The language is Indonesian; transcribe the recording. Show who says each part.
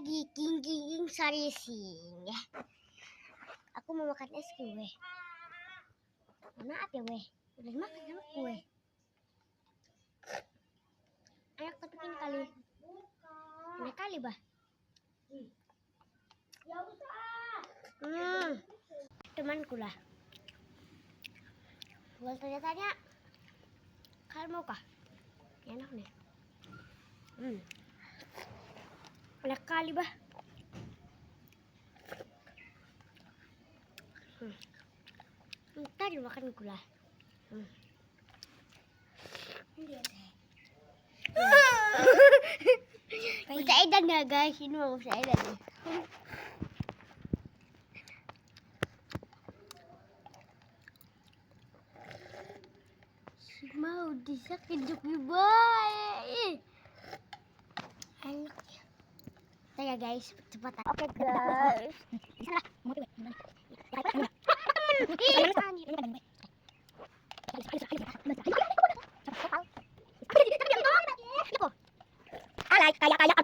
Speaker 1: lagi king sarising. Aku mau makan es krim, weh. Maaf ya, weh. Udah makan sama kue. Anak ketukin kali. Enak kali, bah. Temanku lah. Gua tanya-tanya. Kalian mau kah? Enak nih. Enak kali, bah. Ntar dimakan gula. Bisa edan ya guys, ini mau bisa edan nih. Mau disakit juga baik. Enak ya. Ya guys, cepetan. Oke guys. Salah, mau tuh. Kayak